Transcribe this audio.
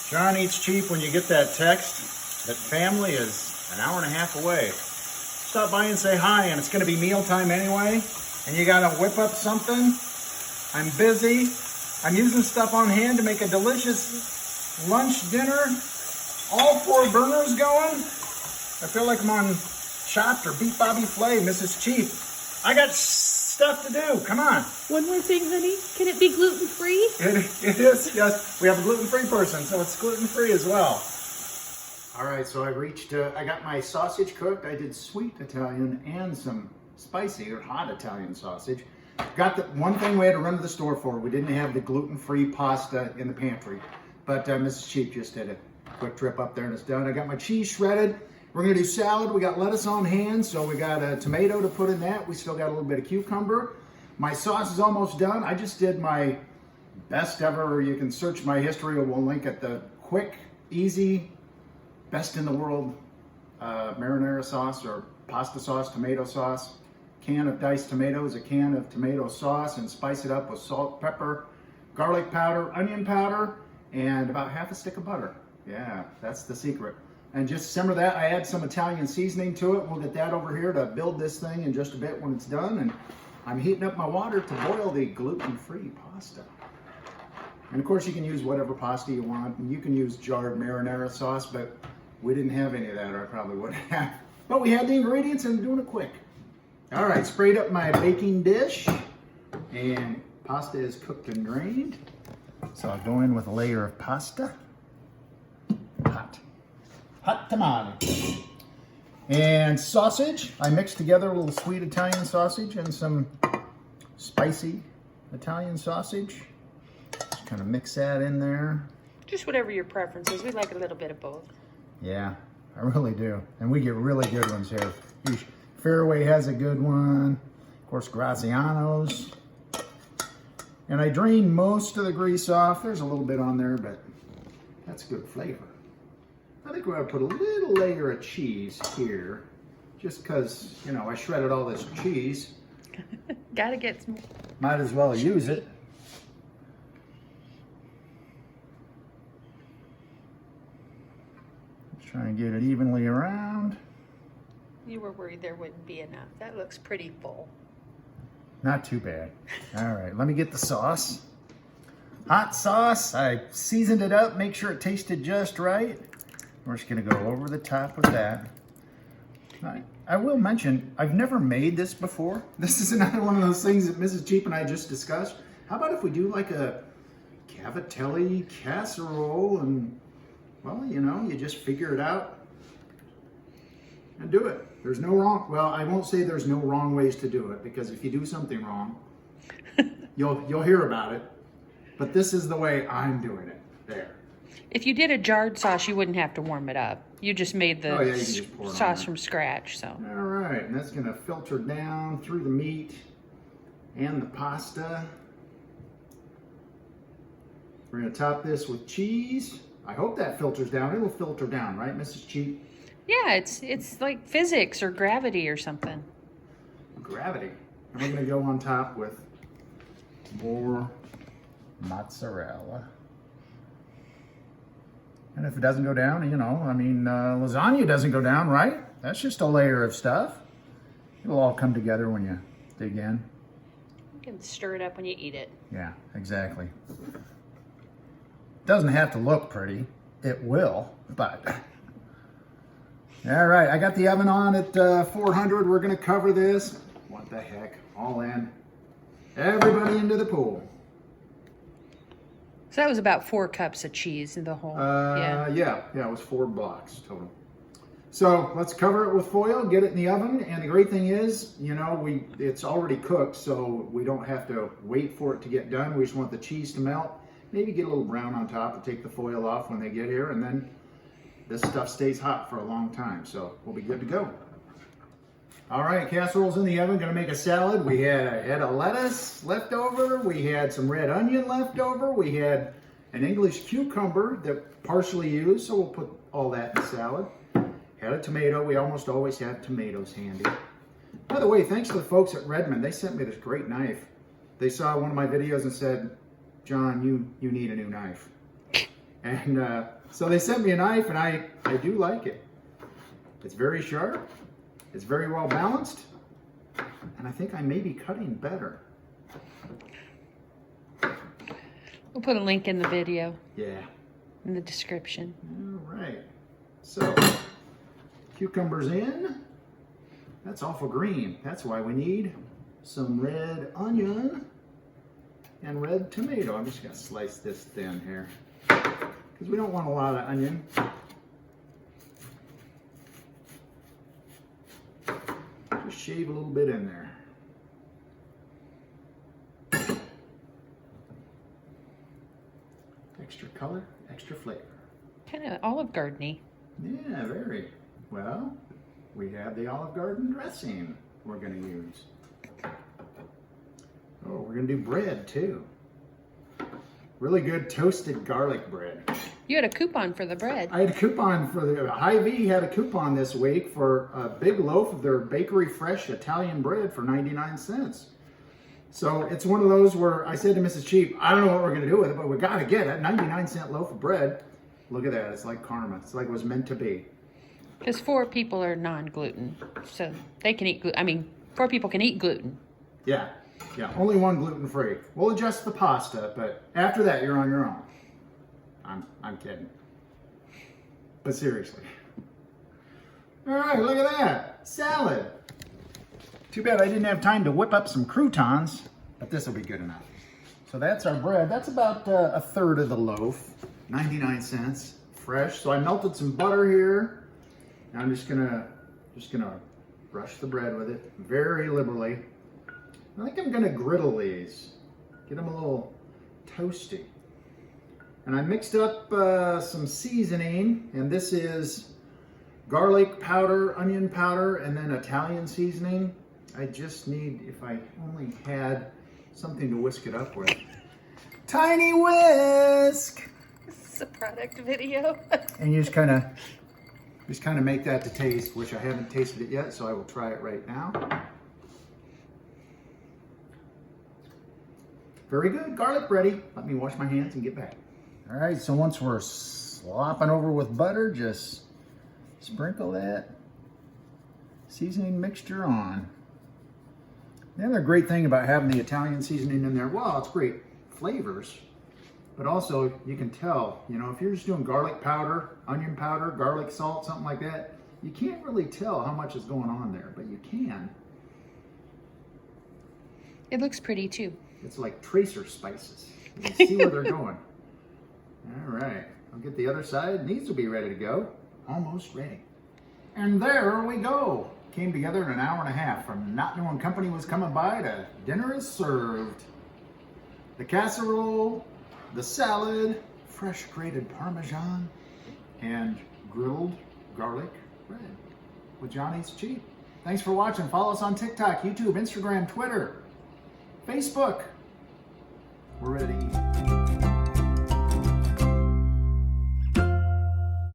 John eats cheap when you get that text that family is an hour and a half away. Stop by and say hi, and it's going to be mealtime anyway, and you got to whip up something. I'm busy. I'm using stuff on hand to make a delicious lunch, dinner. All 4 burners going. I feel like I'm on Chopped or Beat Bobby Flay, Mrs. Cheap. I got stuff to do. Come on. One more thing, honey. Can it be gluten-free? It is, yes. We have a gluten-free person, so it's gluten-free as well. All right, so I got my sausage cooked. I did sweet Italian and some spicy or hot Italian sausage. Got the one thing we had to run to the store for. We didn't have the gluten-free pasta in the pantry, but Mrs. Cheap just did a quick trip up there and it's done. I got my cheese shredded. We're gonna do salad. We got lettuce on hand, so we got a tomato to put in that. We still got a little bit of cucumber. My sauce is almost done. I just did my best ever. You can search my history. We'll link at the quick, easy, best in the world marinara sauce or pasta sauce, tomato sauce. Can of diced tomatoes, a can of tomato sauce, and spice it up with salt, pepper, garlic powder, onion powder, and about half a stick of butter. Yeah, that's the secret. And just simmer that. I add some Italian seasoning to it. We'll get that over here to build this thing in just a bit when it's done. And I'm heating up my water to boil the gluten-free pasta. And of course you can use whatever pasta you want. And you can use jarred marinara sauce, but we didn't have any of that, or I probably wouldn't have. But we had the ingredients and I'm doing it quick. All right, sprayed up my baking dish. And pasta is cooked and drained. So I'll go in with a layer of pasta. Hot tamale. And sausage. I mixed together a little sweet Italian sausage and some spicy Italian sausage. Just kind of mix that in there. Just whatever your preference is. We like a little bit of both. Yeah, I really do. And we get really good ones here. Fairway has a good one. Of course, Graziano's. And I drained most of the grease off. There's a little bit on there, but that's good flavor. I think we're gonna put a little layer of cheese here, just because, you know, I shredded all this cheese. Gotta get some. Might as well use it. Just try and get it evenly around. You were worried there wouldn't be enough. That looks pretty full. Not too bad. All right, let me get the sauce. Hot sauce, I seasoned it up, make sure it tasted just right. We're just gonna go over the top of that. I will mention, I've never made this before. This is another one of those things that Mrs. Cheap and I just discussed. How about if we do like a cavatelli casserole and, well, you know, you just figure it out and do it. There's no wrong, well, I won't say there's no wrong ways to do it, because if you do something wrong, you'll hear about it. But this is the way I'm doing it. There. If you did a jarred sauce, you wouldn't have to warm it up. You just made the you just pour it sauce from scratch, so. All right, and that's gonna filter down through the meat and the pasta. We're gonna top this with cheese. I hope that filters down. It'll filter down, right, Mrs. Cheap? Yeah, it's like physics or gravity or something. Gravity. And we're gonna go on top with more mozzarella. And if it doesn't go down, you know, I mean, lasagna doesn't go down, right? That's just a layer of stuff. It'll all come together when you dig in. You can stir it up when you eat it. Yeah, exactly. Doesn't have to look pretty. It will, but. All right, I got the oven on at 400. We're gonna cover this. What the heck, all in. Everybody into the pool. So that was about 4 cups of cheese in the whole. Yeah, it was 4 blocks total. So let's cover it with foil, get it in the oven, and the great thing is, you know, it's already cooked, so we don't have to wait for it to get done. We just want the cheese to melt, maybe get a little brown on top and take the foil off when they get here, and then this stuff stays hot for a long time, so we'll be good to go. All right, casserole's in the oven. Gonna make a salad. We had a head of lettuce left over. We had some red onion left over. We had an English cucumber that partially used, so we'll put all that in the salad. Had a tomato. We almost always have tomatoes handy. By the way, thanks to the folks at Redmond. They sent me this great knife. They saw one of my videos and said, "John, you need a new knife." And so they sent me a knife, and I do like it. It's very sharp. It's very well balanced. And I think I may be cutting better. We'll put a link in the video. Yeah. In the description. All right. So, cucumbers in. That's awful green. That's why we need some red onion and red tomato. I'm just going to slice this thin here because we don't want a lot of onion. Just shave a little bit in there. Extra color, extra flavor. Kind of Olive Garden-y. Yeah, very. Well, we have the Olive Garden dressing we're going to use. Oh, we're going to do bread too. Really good toasted garlic bread. You had a coupon for the bread. I had a coupon for the Hy-Vee had a coupon this week for a big loaf of their bakery fresh Italian bread for 99 cents. So it's one of those where I said to Mrs. Cheap, I don't know what we're going to do with it, but we got to get it. 99-cent loaf of bread. Look at that. It's like karma. It's like it was meant to be. Because 4 people are non-gluten, so they can eat gluten. I mean, 4 people can eat gluten. Yeah. Yeah, only one gluten-free. We'll adjust the pasta, but after that, you're on your own. I'm kidding. But seriously. All right, look at that. Salad. Too bad I didn't have time to whip up some croutons, but this will be good enough. So that's our bread. That's about a third of the loaf. 99 cents. Fresh. So I melted some butter here. And I'm just gonna brush the bread with it very liberally. I think I'm gonna griddle these, get them a little toasty. And I mixed up some seasoning, and this is garlic powder, onion powder, and then Italian seasoning. I just need, if I only had something to whisk it up with. Tiny whisk! This is a product video. And you just kind of make that to taste, which I haven't tasted it yet, so I will try it right now. Very good, garlic ready. Let me wash my hands and get back. All right, so once we're slopping over with butter, just sprinkle that seasoning mixture on. The other great thing about having the Italian seasoning in there, well, it's great flavors, but also you can tell, you know, if you're just doing garlic powder, onion powder, garlic salt, something like that, you can't really tell how much is going on there, but you can. It looks pretty too. It's like tracer spices. You can see where they're going. All right, I'll get the other side. These will be ready to go. Almost ready. And there we go. Came together in an hour and a half from not knowing company was coming by to dinner is served. The casserole, the salad, fresh grated Parmesan, and grilled garlic bread with Johnny's Cheap. Thanks for watching. Follow us on TikTok, YouTube, Instagram, Twitter, Facebook. We're ready.